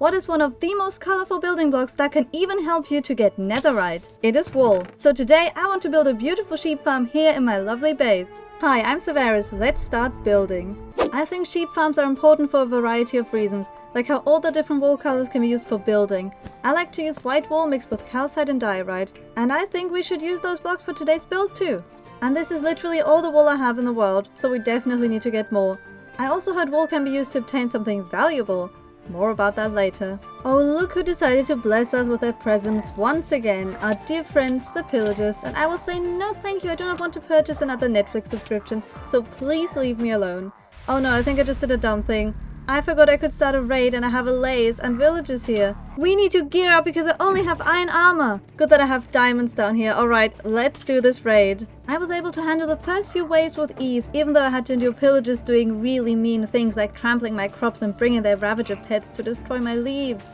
what is one of the most colorful building blocks that can even help you to get netherite? It is wool. So today I want to build a beautiful sheep farm here in my lovely base. Hi, I'm Sevaris. Let's start building. I think sheep farms are important for a variety of reasons, like how all the different wool colors can be used for building. I like to use white wool mixed with calcite and diorite, and I think we should use those blocks for today's build too. And this is literally all the wool I have in the world, so we definitely need to get more. I also heard wool can be used to obtain something valuable. More about that later. Oh, look who decided to bless us with their presence once again, our dear friends, the pillagers, and I will say no thank you, I do not want to purchase another Netflix subscription, so please leave me alone. Oh no, I think I just did a dumb thing. I forgot I could start a raid and I have a lace and villagers here. We need to gear up because I only have iron armor. Good that I have diamonds down here. Alright, let's do this raid. I was able to handle the first few waves with ease, even though I had to endure pillagers doing really mean things like trampling my crops and bringing their ravager pets to destroy my leaves.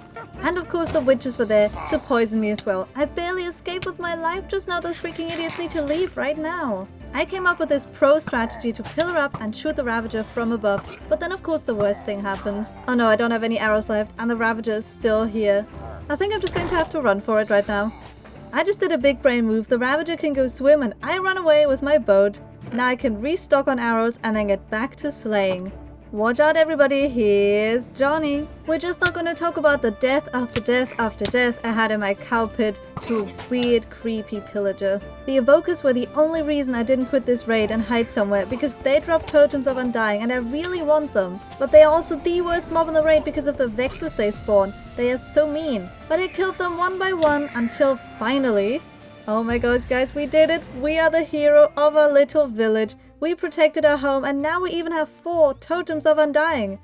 And of course the witches were there to poison me as well. I barely escaped with my life just now. Those freaking idiots need to leave right now. I came up with this pro strategy to pillar up and shoot the ravager from above, but then of course the worst thing happened. Oh no, I don't have any arrows left and the ravager is still here. I think I'm just going to have to run for it right now. I just did a big brain move. The ravager can go swim and I run away with my boat. Now I can restock on arrows and then get back to slaying. Watch out everybody, here's Johnny. We're just not gonna talk about the death after death after death I had in my cow pit to a weird creepy pillager. The evokers were the only reason I didn't quit this raid and hide somewhere, because they drop totems of undying and I really want them. But they are also the worst mob in the raid because of the vexes they spawn. They are so mean. But I killed them one by one until finally... Oh my gosh guys, we did it! We are the hero of our little village. We protected our home and now we even have 4 totems of undying.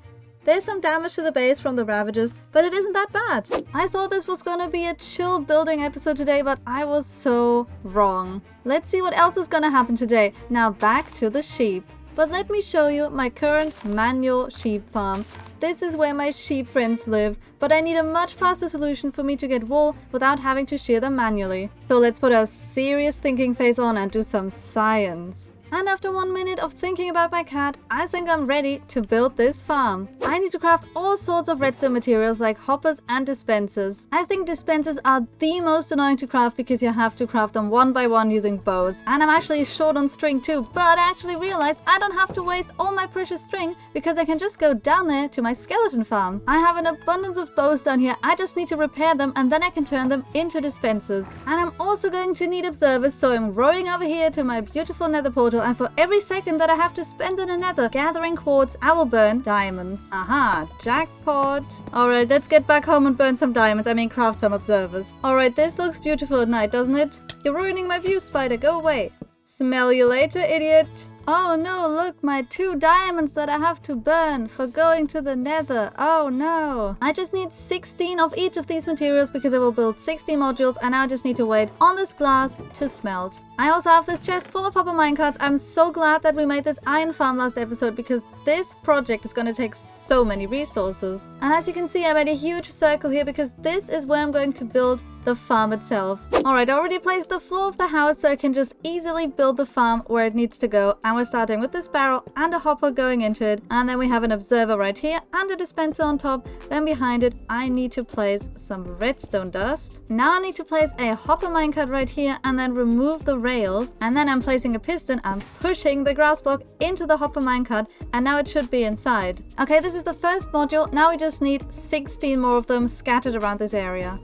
There's some damage to the base from the ravagers, but it isn't that bad. I thought this was gonna be a chill building episode today, but I was so wrong. Let's see what else is gonna happen today. Now back to the sheep. But let me show you my current manual sheep farm. This is where my sheep friends live, but I need a much faster solution for me to get wool without having to shear them manually. So let's put a serious thinking face on and do some science. And after 1 minute of thinking about my cat, I think I'm ready to build this farm. I need to craft all sorts of redstone materials like hoppers and dispensers. I think dispensers are the most annoying to craft because you have to craft them one by one using bows. And I'm actually short on string too, but I actually realized I don't have to waste all my precious string because I can just go down there to my skeleton farm. I have an abundance of bows down here, I just need to repair them and then I can turn them into dispensers. And I'm also going to need observers, so I'm rowing over here to my beautiful nether portal. And for every second that I have to spend in a nether gathering quartz, I will burn diamonds. Aha, jackpot. Alright, let's get back home and burn some diamonds. I mean, craft some observers. Alright, this looks beautiful at night, doesn't it? You're ruining my view, spider. Go away. Smell you later, idiot. Oh no, look, my 2 diamonds that I have to burn for going to the nether. Oh no. I just need 16 of each of these materials because I will build 16 modules and I just need to wait on this glass to smelt. I also have this chest full of hopper minecarts. I'm so glad that we made this iron farm last episode because this project is going to take so many resources. And as you can see, I made a huge circle here because this is where I'm going to build the farm itself. Alright, I already placed the floor of the house so I can just easily build the farm where it needs to go. And we're starting with this barrel and a hopper going into it. And then we have an observer right here and a dispenser on top. Then behind it, I need to place some redstone dust. Now I need to place a hopper minecart right here and then remove the rails. And then I'm placing a piston and pushing the grass block into the hopper minecart. And now it should be inside. Okay, this is the first module. Now we just need 16 more of them scattered around this area.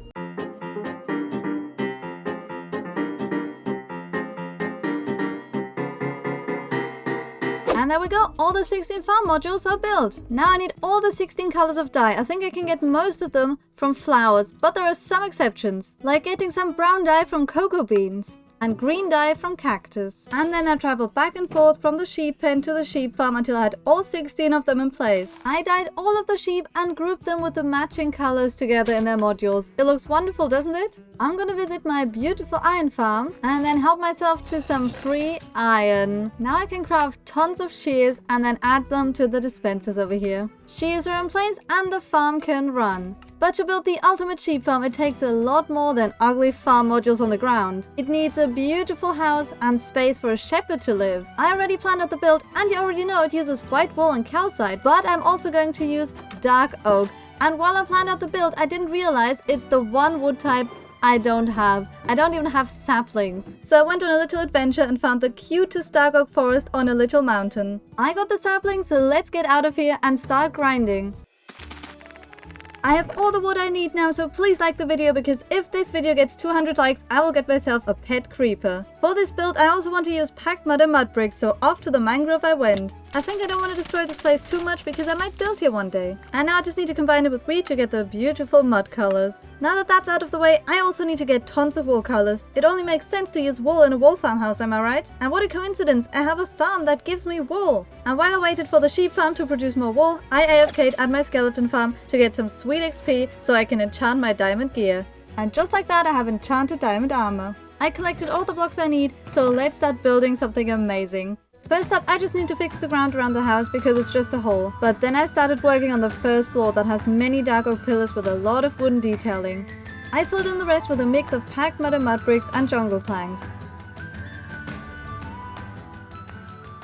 And there we go, all the 16 farm modules are built. Now I need all the 16 colors of dye. I think I can get most of them from flowers, but there are some exceptions, like getting some brown dye from cocoa beans and green dye from cactus. And then I traveled back and forth from the sheep pen to the sheep farm until I had all 16 of them in place. I dyed all of the sheep and grouped them with the matching colors together in their modules. It looks wonderful, doesn't it? I'm gonna visit my beautiful iron farm and then help myself to some free iron. Now I can craft tons of shears and then add them to the dispensers over here. Shears are in place and the farm can run. But to build the ultimate sheep farm, it takes a lot more than ugly farm modules on the ground. It needs a beautiful house and space for a shepherd to live. I already planned out the build and you already know it uses white wool and calcite, but I'm also going to use dark oak. And while I planned out the build, I didn't realize it's the one wood type I don't have. I don't even have saplings. So I went on a little adventure and found the cutest dark oak forest on a little mountain. I got the saplings, so let's get out of here and start grinding. I have all the wood I need now, so please like the video, because if this video gets 200 likes, I will get myself a pet creeper. For this build, I also want to use packed mud and mud bricks, so off to the mangrove I went. I think I don't want to destroy this place too much because I might build here one day. And now I just need to combine it with wheat to get the beautiful mud colors. Now that that's out of the way, I also need to get tons of wool colors. It only makes sense to use wool in a wool farmhouse, am I right? And what a coincidence, I have a farm that gives me wool. And while I waited for the sheep farm to produce more wool, I AFK'd at my skeleton farm to get some sweet XP so I can enchant my diamond gear. And just like that, I have enchanted diamond armor. I collected all the blocks I need, so let's start building something amazing. First up, I just need to fix the ground around the house because it's just a hole. But then I started working on the first floor that has many dark oak pillars with a lot of wooden detailing. I filled in the rest with a mix of packed mud and mud bricks and jungle planks.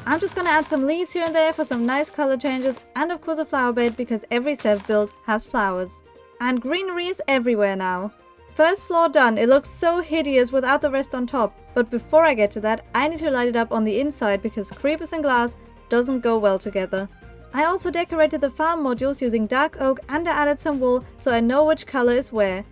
I'm just gonna add some leaves here and there for some nice color changes, and of course a flower bed because every Sev build has flowers. And greenery is everywhere now. First floor done, it looks so hideous without the rest on top, but before I get to that, I need to light it up on the inside because creepers and glass doesn't go well together. I also decorated the farm modules using dark oak, and I added some wool so I know which color is where.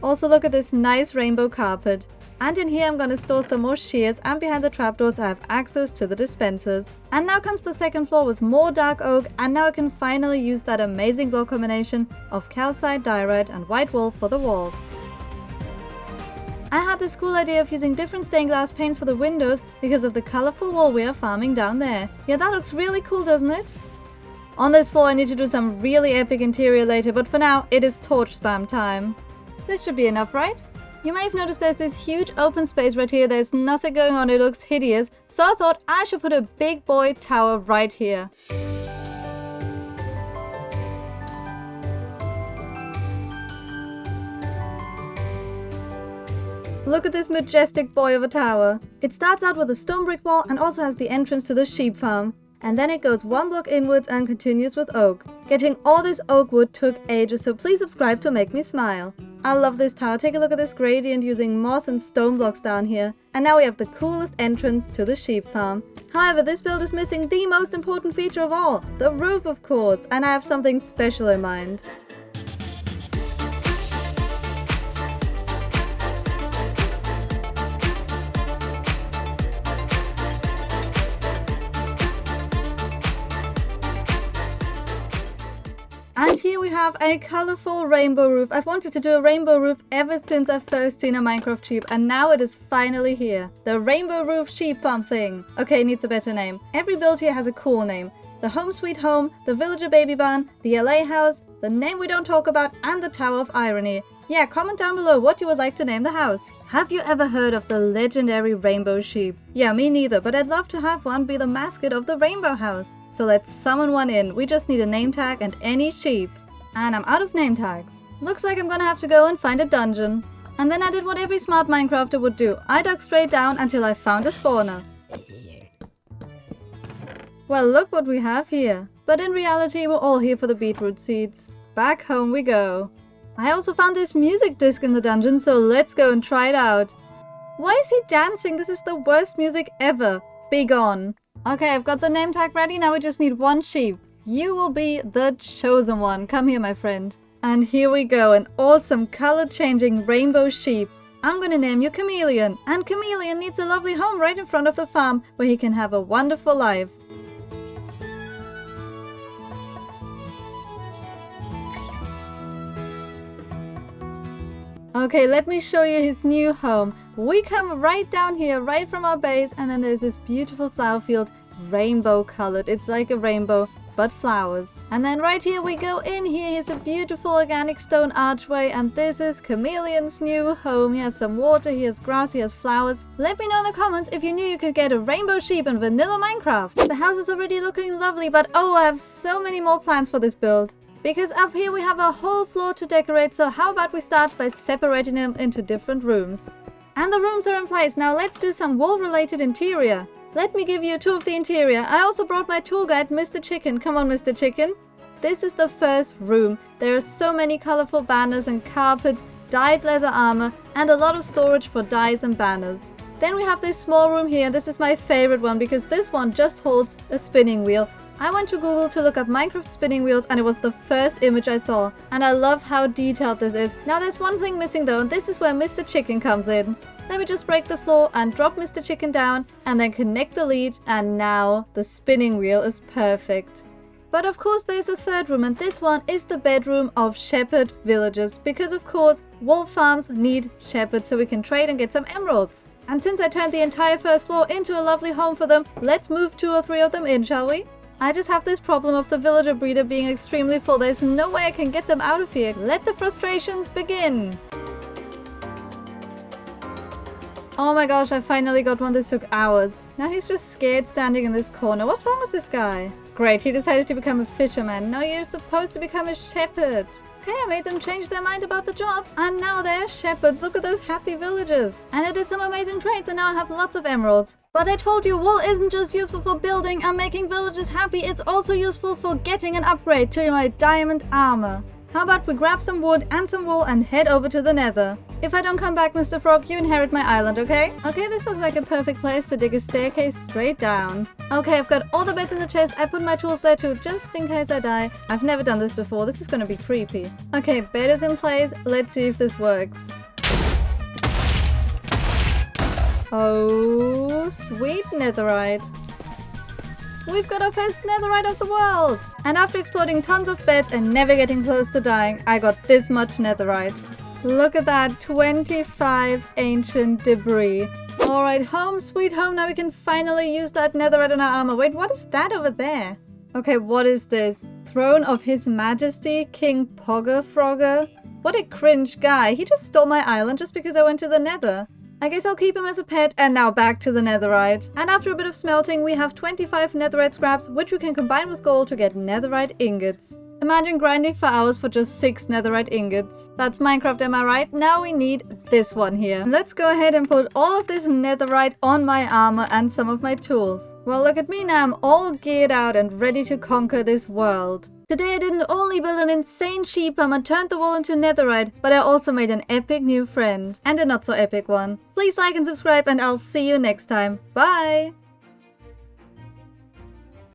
Also look at this nice rainbow carpet. And in here I'm gonna store some more shears, and behind the trapdoors I have access to the dispensers. And now comes the second floor with more dark oak, and now I can finally use that amazing block combination of calcite, diorite and white wool for the walls. I had this cool idea of using different stained glass paints for the windows because of the colorful wool we are farming down there. Yeah, that looks really cool, doesn't it? On this floor I need to do some really epic interior later, but for now it is torch spam time. This should be enough, right? You may have noticed there's this huge open space right here. There's nothing going on, it looks hideous, so I thought I should put a big boy tower right here. Look at this majestic boy of a tower. It starts out with a stone brick wall and also has the entrance to the sheep farm. And then it goes one block inwards and continues with oak. Getting all this oak wood took ages, so please subscribe to make me smile. I love this tower. Take a look at this gradient using moss and stone blocks down here. And now we have the coolest entrance to the sheep farm. However, this build is missing the most important feature of all, the roof of course, and I have something special in mind. And here we have a colorful rainbow roof. I've wanted to do a rainbow roof ever since I've first seen a Minecraft sheep, and now it is finally here. The rainbow roof sheep farm thing. Okay, it needs a better name. Every build here has a cool name. The Home Sweet Home, the Villager Baby Barn, the LA House, the name we don't talk about, and the Tower of Irony. Yeah, comment down below what you would like to name the house. Have you ever heard of the legendary rainbow sheep? Yeah, me neither, but I'd love to have one be the mascot of the rainbow house. So let's summon one in. We just need a name tag and any sheep. And I'm out of name tags. Looks like I'm gonna have to go and find a dungeon. And then I did what every smart Minecrafter would do. I dug straight down until I found a spawner. Well, look what we have here. But in reality, we're all here for the beetroot seeds. Back home we go. I also found this music disc in the dungeon, so let's go and try it out. Why is he dancing? This is the worst music ever. Be gone. Okay, I've got the name tag ready. Now we just need one sheep. You will be the chosen one. Come here, my friend. And here we go, an awesome color-changing rainbow sheep. I'm gonna name you Chameleon. And Chameleon needs a lovely home right in front of the farm where he can have a wonderful life. Okay, let me show you his new home. We come right down here, right from our base, and then there's this beautiful flower field, rainbow colored. It's like a rainbow, but flowers. And then right here we go in. Here is a beautiful organic stone archway, and this is Chameleon's new home. He has some water, he has grass, he has flowers. Let me know in the comments if you knew you could get a rainbow sheep in vanilla Minecraft. The house is already looking lovely, but oh, I have so many more plans for this build. Because up here we have a whole floor to decorate, so how about we start by separating them into different rooms. And the rooms are in place. Now let's do some wool-related interior. Let me give you a tour of the interior. I also brought my tour guide, Mr. Chicken. Come on, Mr. Chicken. this is the first room. There are so many colorful banners and carpets, dyed leather armor, and a lot of storage for dyes and banners. Then we have this small room here. This is my favorite one because this one just holds a spinning wheel. I went to Google to look up Minecraft spinning wheels and it was the first image I saw. And I love how detailed this is. Now there's one thing missing though, and this is where Mr. Chicken comes in. Let me just break the floor and drop Mr. Chicken down and then connect the lead, and now the spinning wheel is perfect. But of course there's a third room, and this one is the bedroom of shepherd villagers because of course wolf farms need shepherds so we can trade and get some emeralds. And since I turned the entire first floor into a lovely home for them, let's move 2 or 3 of them in, shall we? I just have this problem of the villager breeder being extremely full. There's no way I can get them out of here. Let the frustrations begin. Oh my gosh, I finally got one. This took hours. Now he's just scared standing in this corner. What's wrong with this guy? Great, he decided to become a fisherman. No, you're supposed to become a shepherd. Okay, I made them change their mind about the job. And now they're shepherds. Look at those happy villagers. And I did some amazing trades and now I have lots of emeralds. But I told you, wool isn't just useful for building and making villagers happy. It's also useful for getting an upgrade to my diamond armor. How about we grab some wood and some wool and head over to the nether? If I don't come back, Mr. Frog, you inherit my island, okay? Okay, this looks like a perfect place to dig a staircase straight down. Okay, I've got all the beds in the chest. I put my tools there too, just in case I die. I've never done this before. This is gonna be creepy. Okay, bed is in place. Let's see if this works. Oh, sweet netherite. We've got our first netherite of the world! And after exploring tons of beds and never getting close to dying, I got this much netherite. Look at that, 25 ancient debris. Alright, home sweet home, now we can finally use that netherite on our armor. Wait, what is that over there? Okay, what is this? Throne of His Majesty, King Pogger Frogger? What a cringe guy, he just stole my island just because I went to the nether. I guess I'll keep him as a pet, and now back to the netherite. And after a bit of smelting, we have 25 netherite scraps, which we can combine with gold to get netherite ingots. Imagine grinding for hours for just 6 netherite ingots. That's Minecraft, am I right? Now we need this one here. Let's go ahead and put all of this netherite on my armor and some of my tools. Well, look at me now, I'm all geared out and ready to conquer this world. Today I didn't only build an insane sheep farm and turned the wool into netherite, but I also made an epic new friend. And a not so epic one. Please like and subscribe and I'll see you next time. Bye!